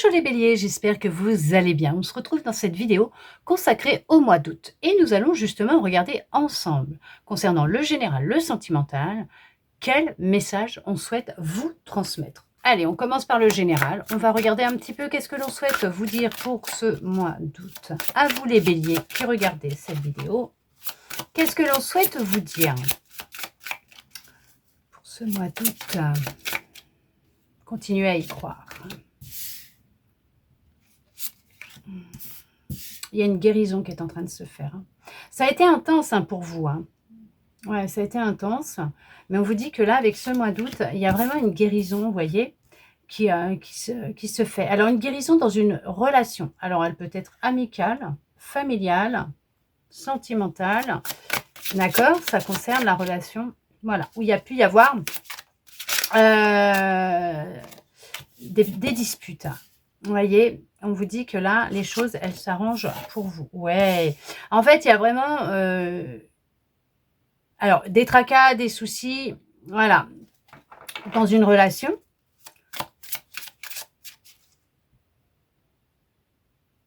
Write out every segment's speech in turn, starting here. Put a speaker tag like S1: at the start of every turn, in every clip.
S1: Bonjour les béliers, j'espère que vous allez bien. On se retrouve dans cette vidéo consacrée au mois d'août et nous allons justement regarder ensemble, concernant le général, le sentimental, quel message on souhaite vous transmettre. Allez, on commence par le général. On va regarder un petit peu qu'est-ce que l'on souhaite vous dire pour ce mois d'août. À vous les béliers qui regardez cette vidéo, qu'est-ce que l'on souhaite vous dire pour ce mois d'août? Continuez à y croire. Il y a une guérison qui est en train de se faire. Ça a été intense pour vous. Ouais, ça a été intense. Mais on vous dit que là, avec ce mois d'août, il y a vraiment une guérison, vous voyez, qui se fait. Alors, une guérison dans une relation. Alors, elle peut être amicale, familiale, sentimentale. D'accord? Ça concerne la relation, voilà, où il y a pu y avoir des disputes. Vous voyez, on vous dit que là, les choses, elles s'arrangent pour vous. Ouais. En fait, il y a vraiment... alors, des tracas, des soucis, voilà, dans une relation.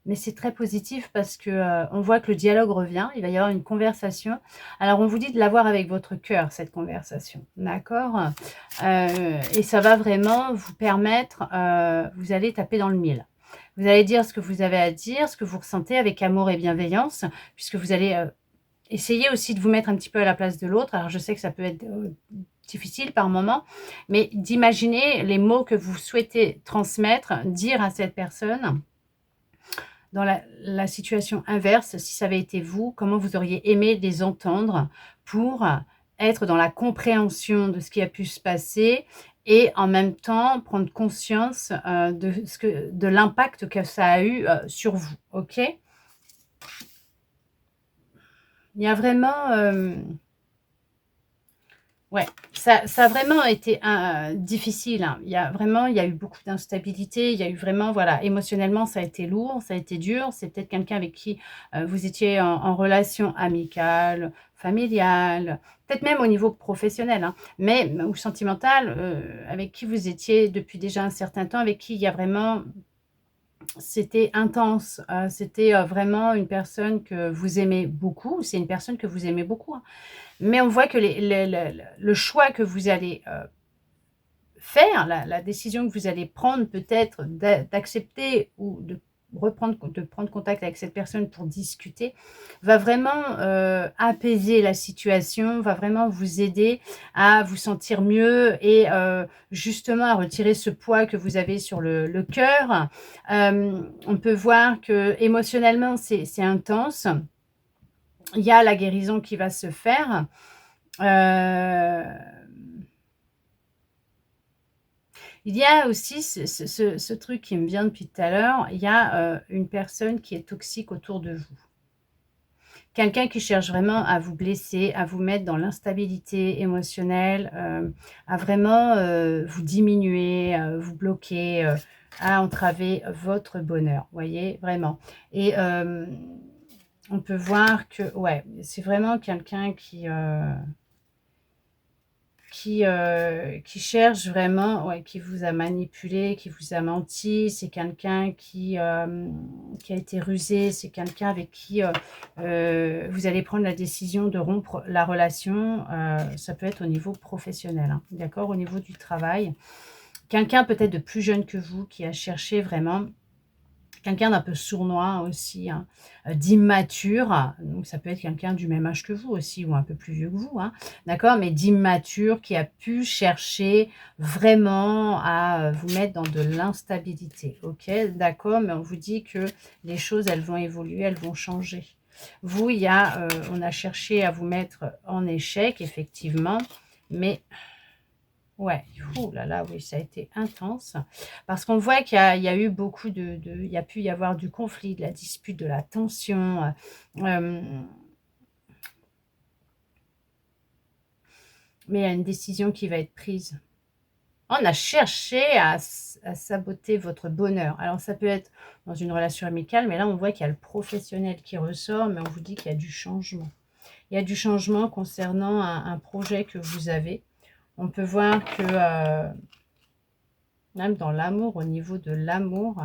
S1: Mais c'est très positif parce que on voit que le dialogue revient, il va y avoir une conversation. Alors, on vous dit de l'avoir avec votre cœur, cette conversation, d'accord? Et ça va vraiment vous permettre, vous allez taper dans le mille. Vous allez dire ce que vous avez à dire, ce que vous ressentez avec amour et bienveillance, puisque vous allez essayer aussi de vous mettre un petit peu à la place de l'autre. Alors, je sais que ça peut être difficile par moment, mais d'imaginer les mots que vous souhaitez transmettre, dire à cette personne. Dans la situation inverse, si ça avait été vous, comment vous auriez aimé les entendre pour être dans la compréhension de ce qui a pu se passer et en même temps prendre conscience de l'impact que ça a eu sur vous, ok? Il y a vraiment... ouais, ça a vraiment été difficile. Il y a eu beaucoup d'instabilité. Il y a eu vraiment, voilà, émotionnellement, ça a été lourd, ça a été dur. C'est peut-être quelqu'un avec qui vous étiez en relation amicale, familiale, peut-être même au niveau professionnel, mais ou sentimental, avec qui vous étiez depuis déjà un certain temps, avec qui il y a vraiment... C'était intense, c'était vraiment une personne que vous aimez beaucoup. C'est une personne que vous aimez beaucoup, mais on voit que le choix que vous allez faire, la décision que vous allez prendre peut-être d'accepter ou de prendre contact avec cette personne pour discuter, va vraiment apaiser la situation, va vraiment vous aider à vous sentir mieux et justement à retirer ce poids que vous avez sur le cœur. On peut voir que émotionnellement, c'est intense. Il y a la guérison qui va se faire. Il y a aussi ce truc qui me vient depuis tout à l'heure, il y a une personne qui est toxique autour de vous. Quelqu'un qui cherche vraiment à vous blesser, à vous mettre dans l'instabilité émotionnelle, à vraiment vous diminuer, vous bloquer, à entraver votre bonheur, vous voyez, vraiment. Et on peut voir que, ouais, c'est vraiment quelqu'un qui cherche vraiment, ouais, qui vous a manipulé, qui vous a menti. C'est quelqu'un qui a été rusé. C'est quelqu'un avec qui vous allez prendre la décision de rompre la relation. Ça peut être au niveau professionnel, d'accord, au niveau du travail. Quelqu'un peut-être de plus jeune que vous qui a cherché vraiment... Quelqu'un d'un peu sournois aussi, d'immature, donc ça peut être quelqu'un du même âge que vous aussi ou un peu plus vieux que vous, d'accord? Mais d'immature qui a pu chercher vraiment à vous mettre dans de l'instabilité, ok? D'accord, mais on vous dit que les choses, elles vont évoluer, elles vont changer. Vous, on a cherché à vous mettre en échec, effectivement, mais... ouais, ouh là là, oui, ça a été intense. Parce qu'on voit qu'il y a eu beaucoup il y a pu y avoir du conflit, de la dispute, de la tension. Mais il y a une décision qui va être prise. On a cherché à saboter votre bonheur. Alors, ça peut être dans une relation amicale, mais là, on voit qu'il y a le professionnel qui ressort, mais on vous dit qu'il y a du changement. Il y a du changement concernant un projet que vous avez. On peut voir que... Même dans l'amour, au niveau de l'amour,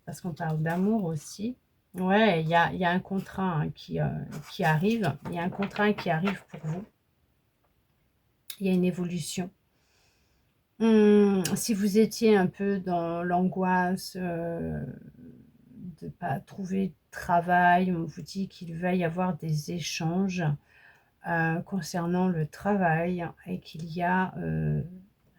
S1: parce qu'on parle d'amour aussi. Ouais, il y a un contrat hein, qui arrive. Il y a un contrat qui arrive pour vous. Il y a une évolution. Si vous étiez un peu dans l'angoisse de ne pas trouver de travail, on vous dit qu'il va y avoir des échanges concernant le travail et qu'il y a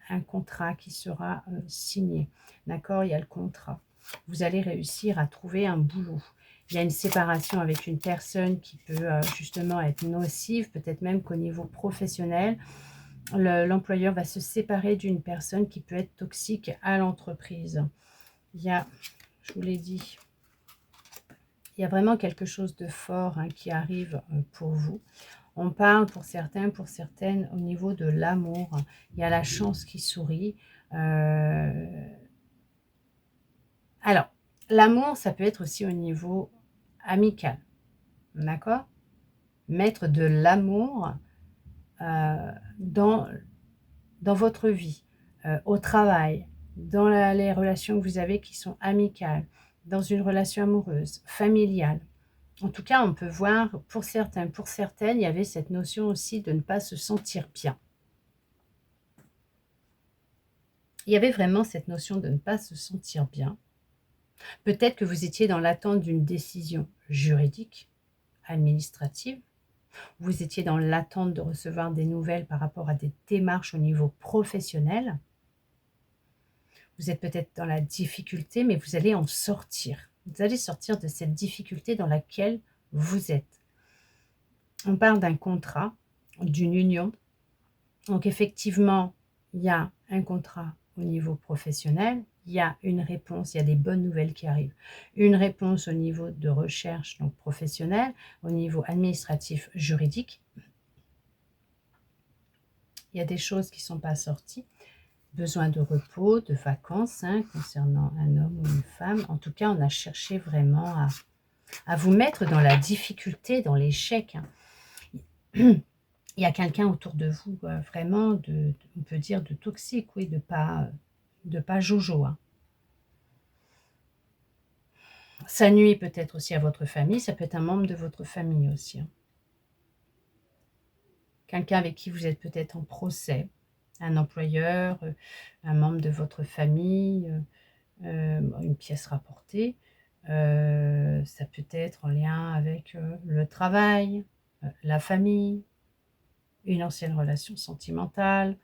S1: un contrat qui sera signé. D'accord? Il y a le contrat. Vous allez réussir à trouver un boulot. Il y a une séparation avec une personne qui peut justement être nocive, peut-être même qu'au niveau professionnel, l'employeur va se séparer d'une personne qui peut être toxique à l'entreprise. Il y a, je vous l'ai dit, il y a vraiment quelque chose de fort hein, qui arrive pour vous. On parle pour certains, pour certaines, au niveau de l'amour. Il y a la chance qui sourit. Alors, l'amour, ça peut être aussi au niveau amical. D'accord? Mettre de l'amour dans votre vie, au travail, dans les relations que vous avez qui sont amicales, dans une relation amoureuse, familiale. En tout cas, on peut voir, pour certains, pour certaines, il y avait cette notion aussi de ne pas se sentir bien. Il y avait vraiment cette notion de ne pas se sentir bien. Peut-être que vous étiez dans l'attente d'une décision juridique, administrative. Vous étiez dans l'attente de recevoir des nouvelles par rapport à des démarches au niveau professionnel. Vous êtes peut-être dans la difficulté, mais vous allez en sortir. Vous allez sortir de cette difficulté dans laquelle vous êtes. On parle d'un contrat, d'une union. Donc effectivement, il y a un contrat au niveau professionnel, il y a une réponse, il y a des bonnes nouvelles qui arrivent. Une réponse au niveau de recherche donc professionnelle, au niveau administratif, juridique. Il y a des choses qui ne sont pas sorties. Besoin de repos, de vacances, hein, concernant un homme ou une femme. En tout cas, on a cherché vraiment à vous mettre dans la difficulté, dans l'échec. Hein. Il y a quelqu'un autour de vous, vraiment, on peut dire de toxique, oui, de pas jojo. Hein. Ça nuit peut-être aussi à votre famille, ça peut être un membre de votre famille aussi. Hein. Quelqu'un avec qui vous êtes peut-être en procès, un employeur, un membre de votre famille, une pièce rapportée. Ça peut être en lien avec le travail, la famille, une ancienne relation sentimentale,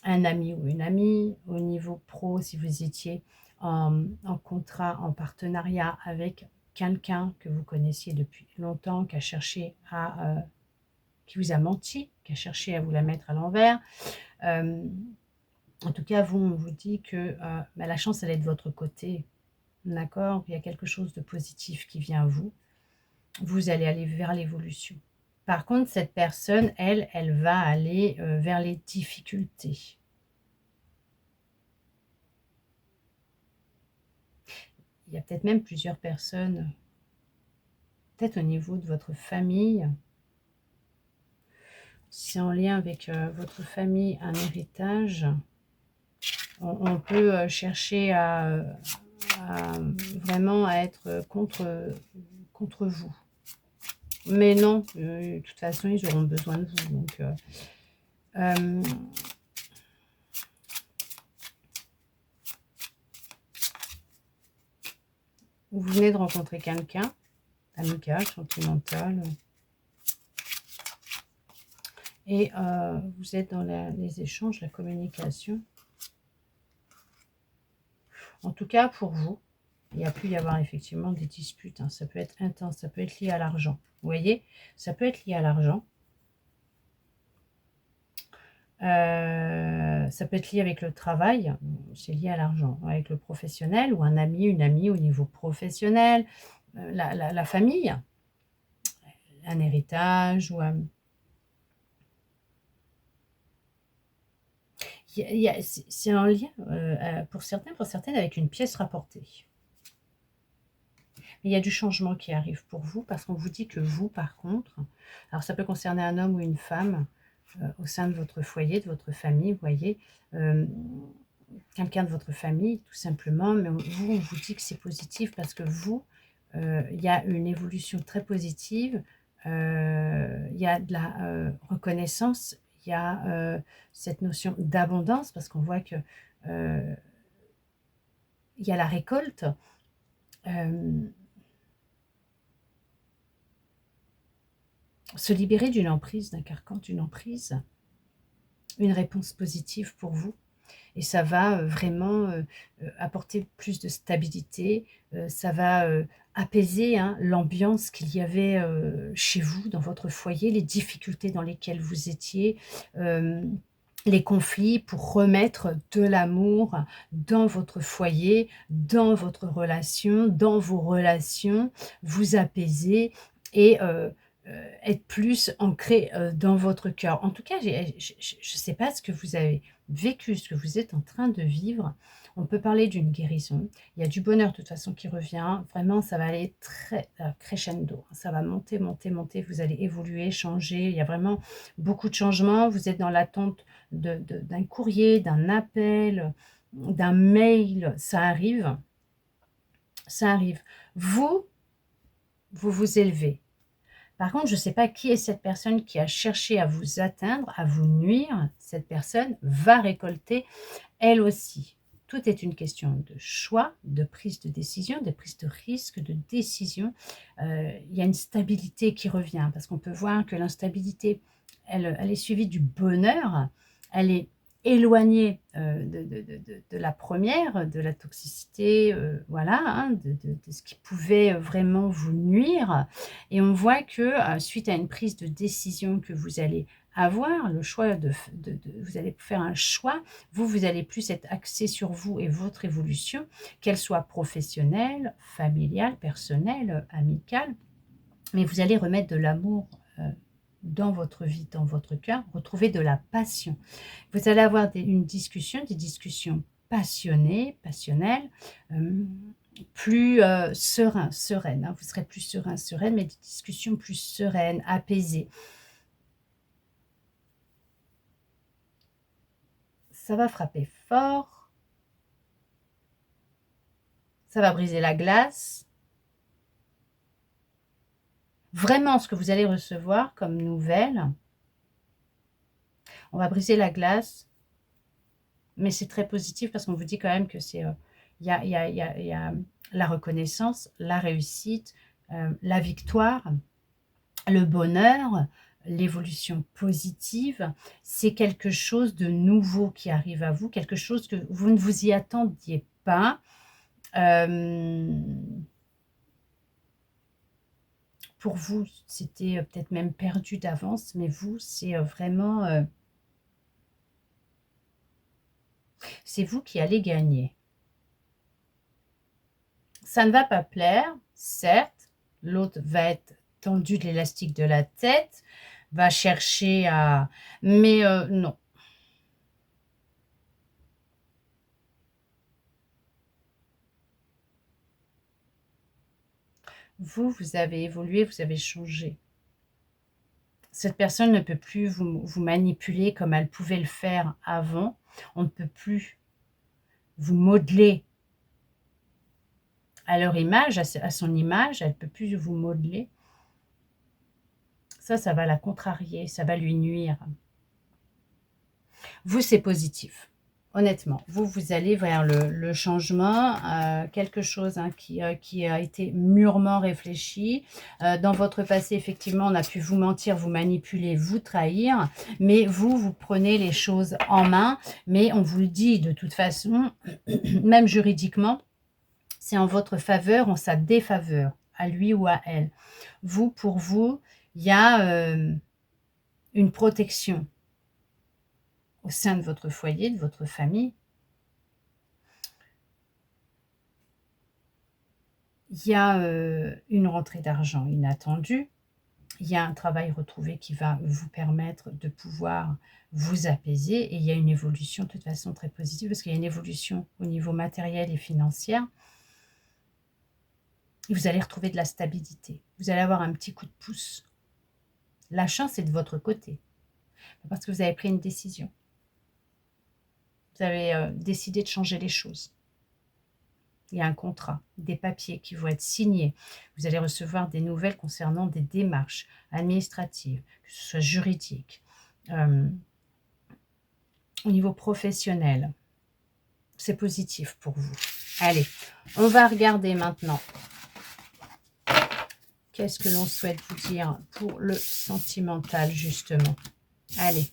S1: un ami ou une amie. Au niveau pro, si vous étiez en contrat, en partenariat avec quelqu'un que vous connaissiez depuis longtemps, qui vous a menti, qui a cherché à vous la mettre à l'envers. En tout cas, on vous dit que la chance, elle est de votre côté. D'accord? Il y a quelque chose de positif qui vient à vous. Vous allez aller vers l'évolution. Par contre, cette personne, elle va aller vers les difficultés. Il y a peut-être même plusieurs personnes, peut-être au niveau de votre famille. Si c'est en lien avec votre famille, un héritage, on peut chercher à vraiment à être contre vous. Mais non, de toute façon, ils auront besoin de vous. Donc, vous venez de rencontrer quelqu'un, amical, sentimental, et vous êtes dans les échanges, la communication. En tout cas, pour vous, il y a pu y avoir effectivement des disputes. Hein. Ça peut être intense, ça peut être lié à l'argent. Vous voyez, ça peut être lié à l'argent. Ça peut être lié avec le travail, c'est lié à l'argent, avec le professionnel ou un ami, une amie au niveau professionnel, la famille, un héritage ou c'est en lien pour certains, pour certaines avec une pièce rapportée. Mais il y a du changement qui arrive pour vous parce qu'on vous dit que vous, par contre, alors ça peut concerner un homme ou une femme au sein de votre foyer, de votre famille, vous voyez, quelqu'un de votre famille, tout simplement, mais vous, on vous dit que c'est positif parce que vous, il y a une évolution très positive, il y a de la, reconnaissance, il y a, cette notion d'abondance parce qu'on voit que, heu, il y a la récolte, hem, se libérer d'une emprise, d'un carcan, d'une emprise, une réponse positive pour vous. Et ça va, vraiment, apporter plus de stabilité, ça va, apaiser, hein, l'ambiance qu'il y avait, chez vous, dans votre foyer, les difficultés dans lesquelles vous étiez, les conflits pour remettre de l'amour dans votre foyer, dans votre relation, dans vos relations, vous apaiser et être plus ancré, dans votre cœur. En tout cas, je ne sais pas ce que vous avez vécu, ce que vous êtes en train de vivre. On peut parler d'une guérison. Il y a du bonheur de toute façon qui revient. Vraiment, ça va aller très crescendo. Ça va monter, monter, monter. Vous allez évoluer, changer. Il y a vraiment beaucoup de changements. Vous êtes dans l'attente d'un courrier, d'un appel, d'un mail. Ça arrive. Ça arrive. Vous, vous vous élevez. Par contre, je ne sais pas qui est cette personne qui a cherché à vous atteindre, à vous nuire. Cette personne va récolter elle aussi. Tout est une question de choix, de prise de décision, de prise de risque, de décision. Il y a une stabilité qui revient parce qu'on peut voir que l'instabilité, elle est suivie du bonheur. Elle est éloignée, de la première, de la toxicité, voilà, hein, de ce qui pouvait, vraiment vous nuire et on voit que, suite à une prise de décision que vous allez avoir, le choix vous allez faire un choix vous, vous allez plus être axé sur vous et votre évolution, qu'elle soit professionnelle, familiale, personnelle, amicale, mais vous allez remettre de l'amour dans votre vie, dans votre cœur, retrouver de la passion. Vous allez avoir une discussion, des discussions passionnées, passionnelles, euh, plus sereines. Hein. Vous serez plus serein, sereine, mais des discussions plus sereines, apaisées. Ça va frapper fort, ça va briser la glace. Vraiment, ce que vous allez recevoir comme nouvelle, on va briser la glace, mais c'est très positif parce qu'on vous dit quand même que c'est, il y a la reconnaissance, la réussite, la victoire, le bonheur, l'évolution positive. C'est quelque chose de nouveau qui arrive à vous, quelque chose que vous ne vous y attendiez pas. Pour vous, c'était peut-être même perdu d'avance, mais vous, c'est vraiment, c'est vous qui allez gagner. Ça ne va pas plaire, certes, l'autre va être tendu de l'élastique de la tête, va chercher à... Mais non, vous, vous avez évolué, vous avez changé. Cette personne ne peut plus vous manipuler comme elle pouvait le faire avant. On ne peut plus vous modeler à leur image, à son image, elle ne peut plus vous modeler. Ça va la contrarier, ça va lui nuire. Vous, c'est positif. Honnêtement, vous allez vers le changement, quelque chose hein, qui a été mûrement réfléchi. Dans votre passé, effectivement, on a pu vous mentir, vous manipuler, vous trahir, mais vous prenez les choses en main, mais on vous le dit de toute façon, même juridiquement, c'est en votre faveur, en sa défaveur, à lui ou à elle. Vous, pour vous, il y a une protection au sein de votre foyer, de votre famille. Il y a une rentrée d'argent inattendue. Il y a un travail retrouvé qui va vous permettre de pouvoir vous apaiser. Et il y a une évolution de toute façon très positive parce qu'il y a une évolution au niveau matériel et financier. Et vous allez retrouver de la stabilité. Vous allez avoir un petit coup de pouce. La chance est de votre côté parce que vous avez pris une décision. Vous avez décidé de changer les choses. Il y a un contrat, des papiers qui vont être signés. Vous allez recevoir des nouvelles concernant des démarches administratives, que ce soit juridiques, au niveau professionnel. C'est positif pour vous. Allez, on va regarder maintenant. Qu'est-ce que l'on souhaite vous dire pour le sentimental, justement? Allez.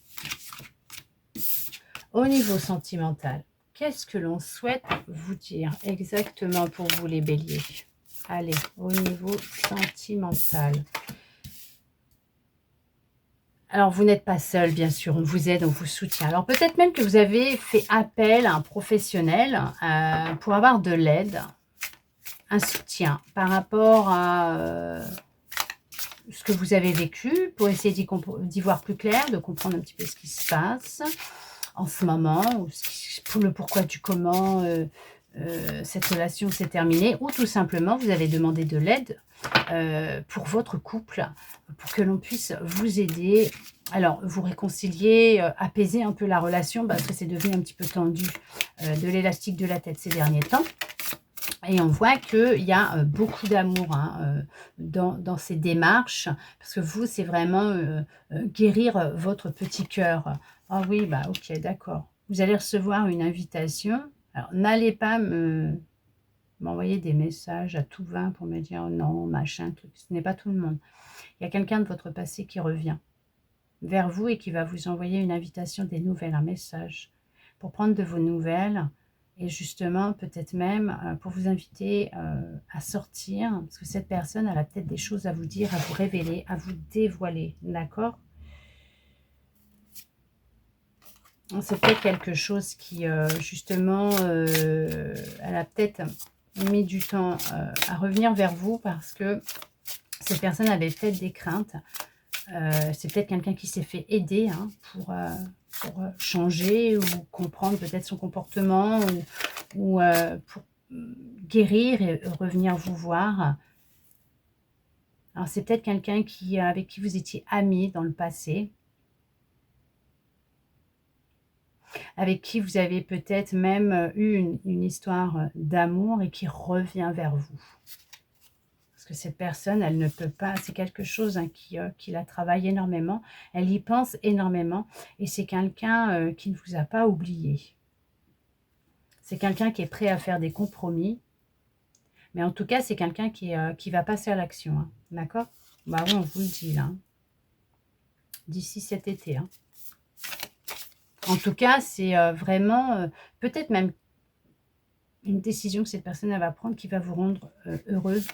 S1: Au niveau sentimental, qu'est-ce que l'on souhaite vous dire exactement pour vous, les béliers? Allez, au niveau sentimental. Alors, vous n'êtes pas seul, bien sûr, on vous aide, on vous soutient. Alors, peut-être même que vous avez fait appel à un professionnel pour avoir de l'aide, un soutien par rapport à ce que vous avez vécu, pour essayer d'y voir plus clair, de comprendre un petit peu ce qui se passe en ce moment, ou pour le pourquoi du comment cette relation s'est terminée, ou tout simplement, vous avez demandé de l'aide pour votre couple, pour que l'on puisse vous aider. Alors, vous réconcilier, apaiser un peu la relation, parce que c'est devenu un petit peu tendu, de l'élastique de la tête ces derniers temps. Et on voit qu'il y a beaucoup d'amour hein, dans ces démarches, parce que vous, c'est vraiment guérir votre petit cœur. Ah oui, bah ok, d'accord. Vous allez recevoir une invitation. Alors, n'allez pas m'envoyer des messages à tout va pour me dire non, machin, truc. Ce n'est pas tout le monde. Il y a quelqu'un de votre passé qui revient vers vous et qui va vous envoyer une invitation, des nouvelles, un message, pour prendre de vos nouvelles. Et justement, peut-être même pour vous inviter à sortir, parce que cette personne, elle a peut-être des choses à vous dire, à vous révéler, à vous dévoiler, d'accord? C'est peut-être quelque chose qui, justement, elle a peut-être mis du temps à revenir vers vous, parce que cette personne avait peut-être des craintes. C'est peut-être quelqu'un qui s'est fait aider hein, pour changer ou comprendre peut-être son comportement ou pour guérir et revenir vous voir. Alors, c'est peut-être quelqu'un avec qui vous étiez amis dans le passé, avec qui vous avez peut-être même eu une histoire d'amour et qui revient vers vous. Parce que cette personne, elle ne peut pas, c'est quelque chose hein, qui la travaille énormément, elle y pense énormément et c'est quelqu'un qui ne vous a pas oublié. C'est quelqu'un qui est prêt à faire des compromis, mais en tout cas, c'est quelqu'un qui va passer à l'action, hein, d'accord? Bah oui, on vous le dit là, hein. D'ici cet été. Hein. En tout cas, c'est vraiment, peut-être même une décision que cette personne elle va prendre qui va vous rendre heureuse.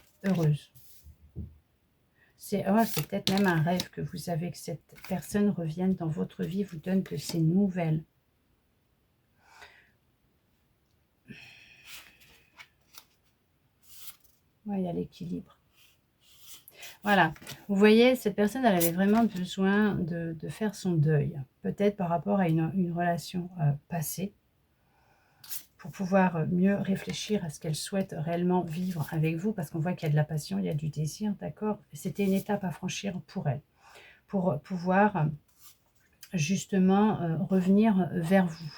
S1: C'est peut-être même un rêve que vous avez, que cette personne revienne dans votre vie, vous donne de ses nouvelles. Ouais, il y a l'équilibre. Voilà, vous voyez, cette personne, elle avait vraiment besoin de faire son deuil, peut-être par rapport à une relation passée, pour pouvoir mieux réfléchir à ce qu'elle souhaite réellement vivre avec vous, parce qu'on voit qu'il y a de la passion, il y a du désir, d'accord? C'était une étape à franchir pour elle, pour pouvoir justement revenir vers vous.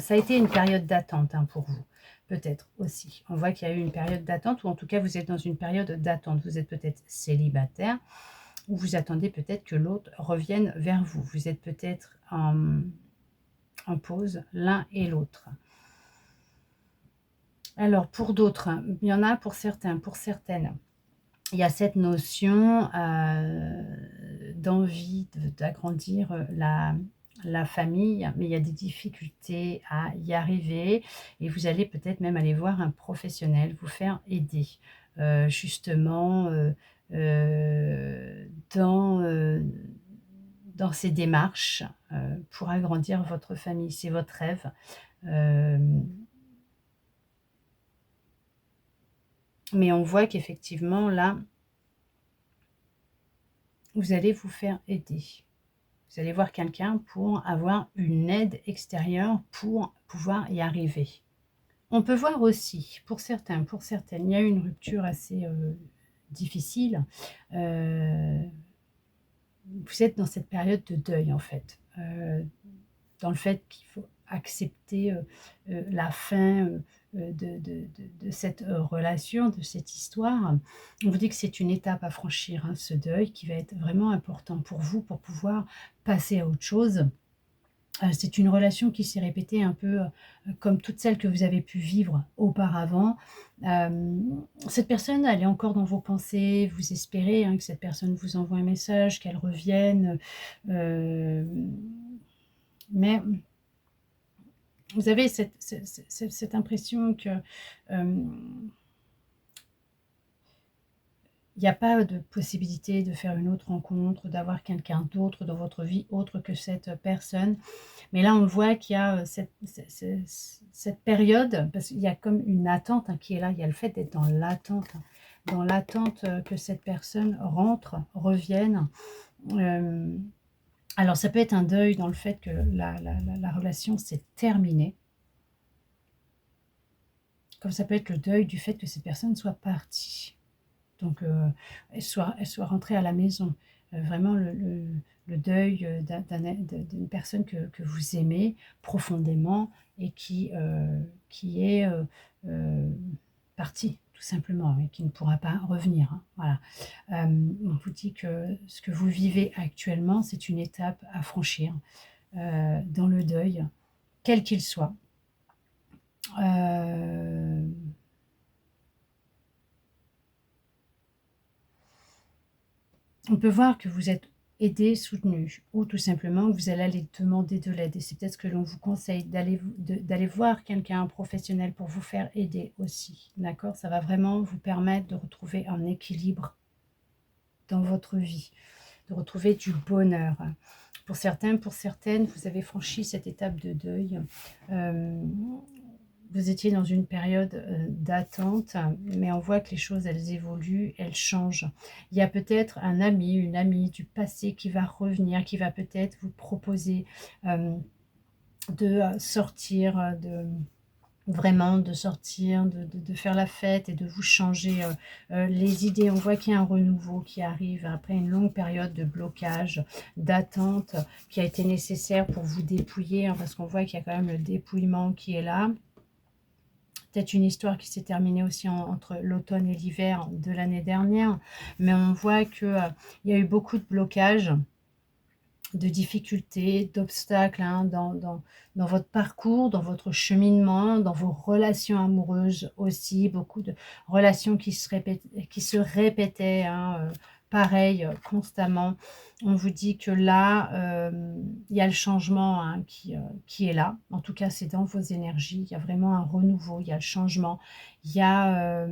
S1: Ça a été une période d'attente hein, pour vous, peut-être aussi. On voit qu'il y a eu une période d'attente, ou en tout cas vous êtes dans une période d'attente. Vous êtes peut-être célibataire, ou vous attendez peut-être que l'autre revienne vers vous. Vous êtes peut-être en pause l'un et l'autre. Alors pour d'autres, il y en a pour certains, pour certaines. Il y a cette notion d'envie d'agrandir la famille, mais il y a des difficultés à y arriver et vous allez peut-être même aller voir un professionnel, vous faire aider justement dans ces démarches pour agrandir votre famille. C'est votre rêve. Mais on voit qu'effectivement, là, vous allez vous faire aider. Vous allez voir quelqu'un pour avoir une aide extérieure pour pouvoir y arriver. On peut voir aussi, pour certains, pour certaines, il y a eu une rupture assez difficile. Vous êtes dans cette période de deuil, en fait. Dans le fait qu'il faut accepter la fin de cette relation, de cette histoire. On vous dit que c'est une étape à franchir, hein, ce deuil qui va être vraiment important pour vous, pour pouvoir passer à autre chose. C'est une relation qui s'est répétée un peu, comme toutes celles que vous avez pu vivre auparavant. Cette personne, elle est encore dans vos pensées, vous espérez, hein, que cette personne vous envoie un message, qu'elle revienne, mais vous avez cette impression que, hem il n'y a pas de possibilité de faire une autre rencontre, d'avoir quelqu'un d'autre dans votre vie, autre que cette personne. Mais là, on voit qu'il y a, cette période, parce qu'il y a comme une attente, hein, qui est là. Il y a le fait d'être dans l'attente, que cette personne rentre, revienne. Hem, alors ça peut être un deuil dans le fait que la relation s'est terminée, comme ça peut être le deuil du fait que cette personne soit partie. Donc, elle soit rentrée à la maison. Vraiment le deuil, d'une personne que vous aimez profondément et qui est, partie tout simplement et qui ne pourra pas revenir, hein, voilà. On vous dit que ce que vous vivez actuellement, c'est une étape à franchir, dans le deuil, quel qu'il soit. Hem On peut voir que vous êtes aidé, soutenu ou tout simplement que vous allez aller demander de l'aide et c'est peut-être ce que l'on vous conseille d'aller voir quelqu'un, un professionnel pour vous faire aider aussi, d'accord? Ça va vraiment vous permettre de retrouver un équilibre dans votre vie, de retrouver du bonheur. Pour certains, pour certaines, vous avez franchi cette étape de deuil. Hem, Vous étiez dans une période, d'attente, mais on voit que les choses, elles évoluent, elles changent. Il y a peut-être un ami, une amie du passé qui va revenir, qui va peut-être vous proposer, de, sortir, vraiment de sortir, de faire la fête et de vous changer, les idées. On voit qu'il y a un renouveau qui arrive après une longue période de blocage, d'attente qui a été nécessaire pour vous dépouiller, hein, parce qu'on voit qu'il y a quand même le dépouillement qui est là. Peut-être une histoire qui s'est terminée aussi entre l'automne et l'hiver de l'année dernière, mais on voit que, il y a eu beaucoup de blocages, de difficultés, d'obstacles, hein, dans votre parcours, dans votre cheminement, dans vos relations amoureuses aussi, beaucoup de relations qui se répétaient, hein, pareil, constamment. On vous dit que là, il y a le changement, hein, qui est là. En tout cas, c'est dans vos énergies. Il y a vraiment un renouveau, il y a le changement, il y a,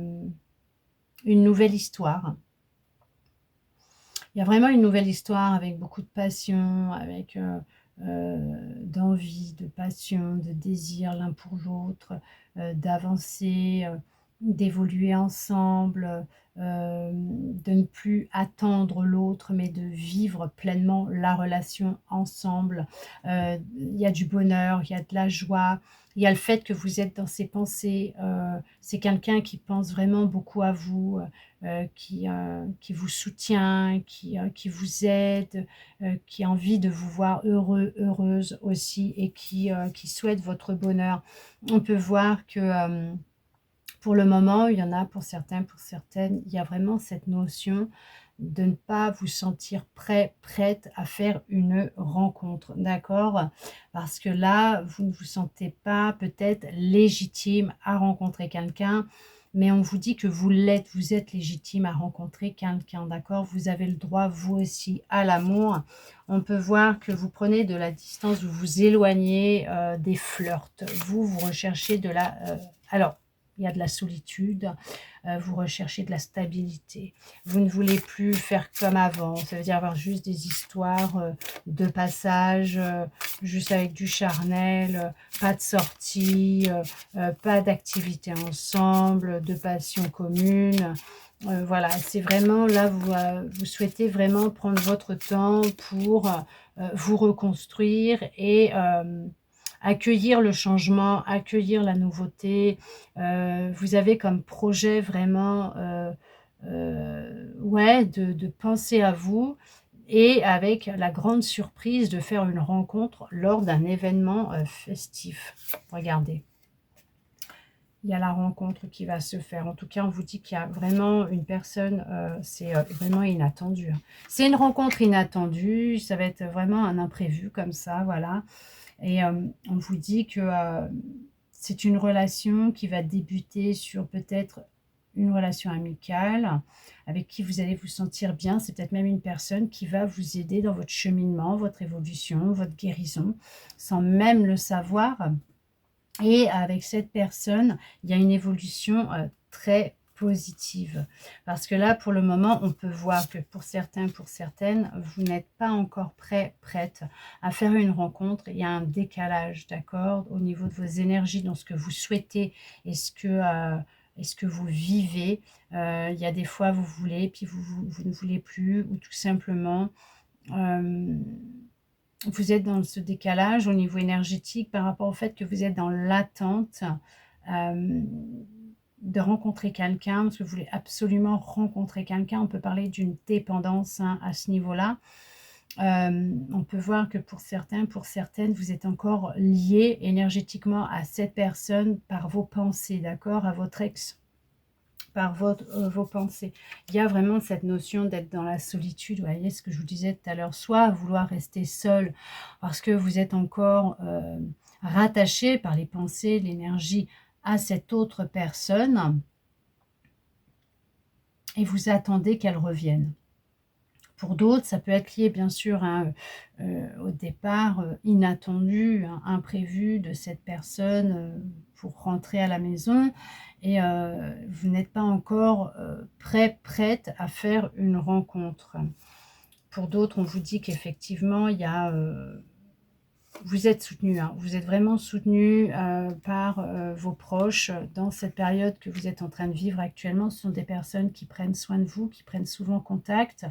S1: une nouvelle histoire. Il y a vraiment une nouvelle histoire avec beaucoup de passion, avec, d'envie, de passion, de désir l'un pour l'autre, d'avancer, d'évoluer ensemble, de ne plus attendre l'autre, mais de vivre pleinement la relation ensemble. Il y a du bonheur, il y a de la joie, il y a le fait que vous êtes dans ses pensées, c'est quelqu'un qui pense vraiment beaucoup à vous, qui vous soutient, qui vous aide, qui a envie de vous voir heureux, heureuse aussi et qui souhaite votre bonheur. On peut voir que, pour le moment, il y en a pour certains, pour certaines, il y a vraiment cette notion de ne pas vous sentir prêt, prête à faire une rencontre, d'accord? Parce que là, vous ne vous sentez pas peut-être légitime à rencontrer quelqu'un, mais on vous dit que vous l'êtes, vous êtes légitime à rencontrer quelqu'un, d'accord? Vous avez le droit, vous aussi, à l'amour. On peut voir que vous prenez de la distance, vous vous éloignez, des flirts. Vous recherchez de la, alors, il y a de la solitude, vous recherchez de la stabilité. Vous ne voulez plus faire comme avant, ça veut dire avoir juste des histoires, de passage, juste avec du charnel, pas de sortie, pas d'activité ensemble, de passion commune. Voilà, c'est vraiment là, vous souhaitez vraiment prendre votre temps pour, vous reconstruire et accueillir le changement, accueillir la nouveauté. Vous avez comme projet vraiment, ouais, de penser à vous et avec la grande surprise de faire une rencontre lors d'un événement festif. Regardez. Il y a la rencontre qui va se faire. En tout cas, on vous dit qu'il y a vraiment une personne, c'est vraiment inattendu, hein. C'est une rencontre inattendue, ça va être vraiment un imprévu comme ça, voilà. Et on vous dit que c'est une relation qui va débuter sur peut-être une relation amicale, avec qui vous allez vous sentir bien. C'est peut-être même une personne qui va vous aider dans votre cheminement, votre évolution, votre guérison, sans même le savoir. Et avec cette personne, il y a une évolution très positive. Parce que là, pour le moment, on peut voir que pour certains, pour certaines, vous n'êtes pas encore prêt, prête à faire une rencontre. Il y a un décalage, d'accord, au niveau de vos énergies, dans ce que vous souhaitez et ce que vous vivez. Il y a des fois, vous voulez, puis vous ne voulez plus, ou tout simplement... vous êtes dans ce décalage au niveau énergétique par rapport au fait que vous êtes dans l'attente de rencontrer quelqu'un, parce que vous voulez absolument rencontrer quelqu'un. On peut parler d'une dépendance, hein, à ce niveau-là. On peut voir que pour certains, pour certaines, vous êtes encore liés énergétiquement à cette personne par vos pensées, d'accord, à votre ex, par vos pensées. Il y a vraiment cette notion d'être dans la solitude, vous voyez ce que je vous disais tout à l'heure, soit vouloir rester seul parce que vous êtes encore rattaché par les pensées, l'énergie à cette autre personne et vous attendez qu'elle revienne. Pour d'autres, ça peut être lié bien sûr hein, au départ inattendu, hein, imprévu de cette personne pour rentrer à la maison et vous n'êtes pas encore prêt, prête à faire une rencontre. Pour d'autres, on vous dit qu'effectivement, il y a... vous êtes soutenu, hein, vous êtes vraiment soutenu par vos proches dans cette période que vous êtes en train de vivre actuellement. Ce sont des personnes qui prennent soin de vous, qui prennent souvent contact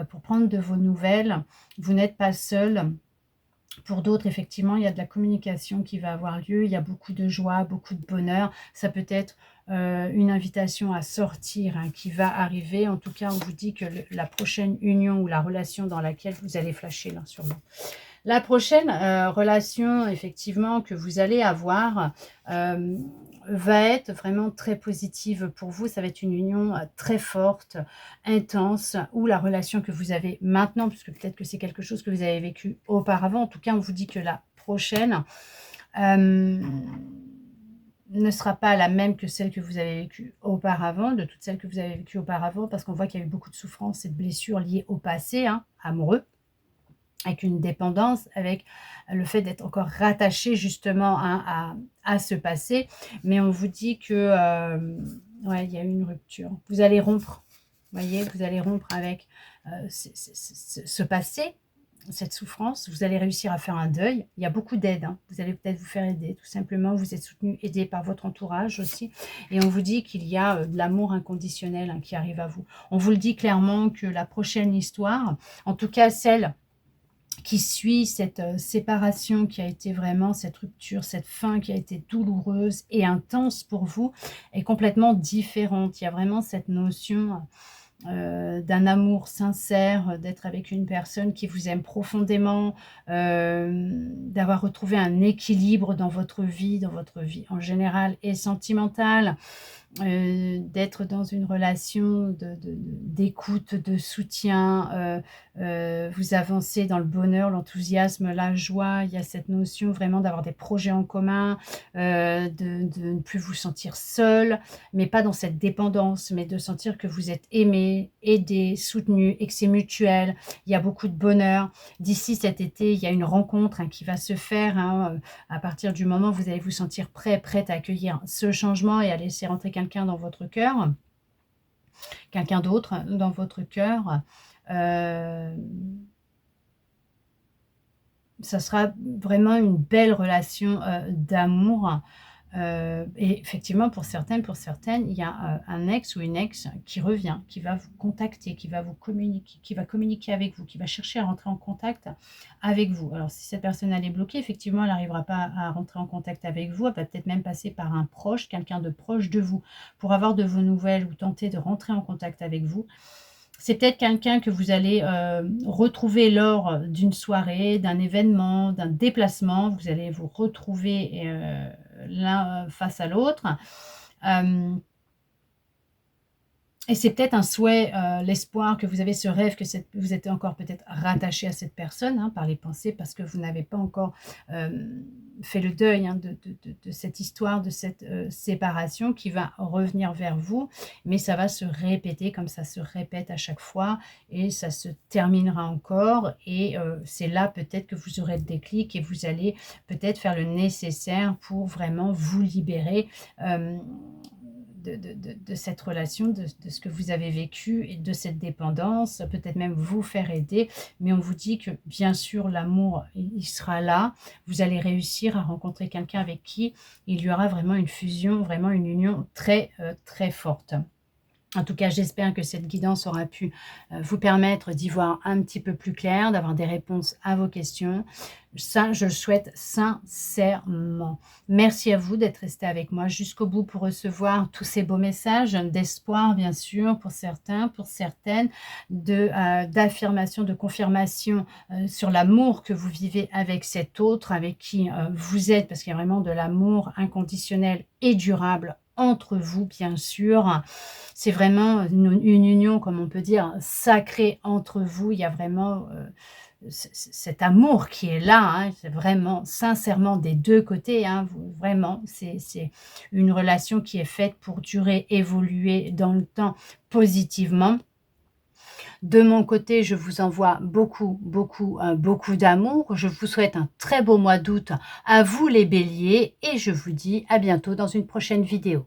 S1: pour prendre de vos nouvelles. Vous n'êtes pas seul. Pour d'autres, effectivement, il y a de la communication qui va avoir lieu. Il y a beaucoup de joie, beaucoup de bonheur. Ça peut être une invitation à sortir hein, qui va arriver. En tout cas, on vous dit que la prochaine union ou la relation dans laquelle vous allez flasher l'un sur l'autre. La prochaine relation, effectivement, que vous allez avoir va être vraiment très positive pour vous. Ça va être une union très forte, intense, ou la relation que vous avez maintenant, puisque peut-être que c'est quelque chose que vous avez vécu auparavant. En tout cas, on vous dit que la prochaine ne sera pas la même que celle que vous avez vécue auparavant, de toutes celles que vous avez vécues auparavant, parce qu'on voit qu'il y a eu beaucoup de souffrances et de blessures liées au passé, hein, amoureux, avec une dépendance, avec le fait d'être encore rattaché justement à ce passé. Mais on vous dit que ouais, il y a eu une rupture. Vous allez rompre, voyez, vous allez rompre avec ce passé, cette souffrance. Vous allez réussir à faire un deuil. Il y a beaucoup d'aide, hein. Vous allez peut-être vous faire aider, tout simplement. Vous êtes soutenu, aidé par votre entourage aussi. Et on vous dit qu'il y a de l'amour inconditionnel hein, qui arrive à vous. On vous le dit clairement que la prochaine histoire, en tout cas celle qui suit cette séparation qui a été vraiment, cette rupture, cette fin qui a été douloureuse et intense pour vous, est complètement différente. Il y a vraiment cette notion d'un amour sincère, d'être avec une personne qui vous aime profondément, d'avoir retrouvé un équilibre dans votre vie en général et sentimentale, d'être dans une relation d'écoute, de soutien, vous avancez dans le bonheur, l'enthousiasme, la joie. Il y a cette notion vraiment d'avoir des projets en commun, de ne plus vous sentir seul, mais pas dans cette dépendance, mais de sentir que vous êtes aimé, aidé, soutenu et que c'est mutuel. Il y a beaucoup de bonheur. D'ici cet été, il y a une rencontre hein, qui va se faire hein, à partir du moment où vous allez vous sentir prêt, prête à accueillir ce changement et à laisser rentrer quelqu'un dans votre cœur, quelqu'un d'autre dans votre cœur. Ça sera vraiment une belle relation d'amour. Et effectivement, pour certaines, il y a un ex ou une ex qui revient, qui va vous contacter, qui va vous communiquer, qui va communiquer avec vous, qui va chercher à rentrer en contact avec vous. Alors, si cette personne elle est bloquée, effectivement, elle n'arrivera pas à rentrer en contact avec vous. Elle va peut-être même passer par un proche, quelqu'un de proche de vous, pour avoir de vos nouvelles ou tenter de rentrer en contact avec vous. C'est peut-être quelqu'un que vous allez, retrouver lors d'une soirée, d'un événement, d'un déplacement. Vous allez vous retrouver, l'un face à l'autre. Hem Et c'est peut-être un souhait, l'espoir que vous avez, ce rêve que vous êtes encore peut-être rattaché à cette personne, hein, par les pensées, parce que vous n'avez pas encore, fait le deuil, hein, de cette histoire, de cette, séparation qui va revenir vers vous. Mais ça va se répéter comme ça se répète à chaque fois et ça se terminera encore et c'est là peut-être que vous aurez le déclic et vous allez peut-être faire le nécessaire pour vraiment vous libérer, hem de cette relation, de ce que vous avez vécu et de cette dépendance, peut-être même vous faire aider. Mais on vous dit que bien sûr l'amour, il sera là. Vous allez réussir à rencontrer quelqu'un avec qui il y aura vraiment une fusion, vraiment une union très, très forte. En tout cas, j'espère que cette guidance aura pu, vous permettre d'y voir un petit peu plus clair, d'avoir des réponses à vos questions. Ça, je le souhaite sincèrement. Merci à vous d'être resté avec moi jusqu'au bout pour recevoir tous ces beaux messages d'espoir, bien sûr, pour certains, pour certaines, d'affirmation, de confirmation, sur l'amour que vous vivez avec cet autre, avec qui, vous êtes, parce qu'il y a vraiment de l'amour inconditionnel et durable entre vous, bien sûr. C'est vraiment une union, comme on peut dire, sacrée entre vous. Il y a vraiment, cet amour qui est là, hein, c'est vraiment sincèrement des 2 côtés, hein, vraiment, c'est une relation qui est faite pour durer, évoluer dans le temps positivement. De mon côté, je vous envoie beaucoup, beaucoup, beaucoup d'amour. Je vous souhaite un très beau mois d'août à vous les béliers et je vous dis à bientôt dans une prochaine vidéo.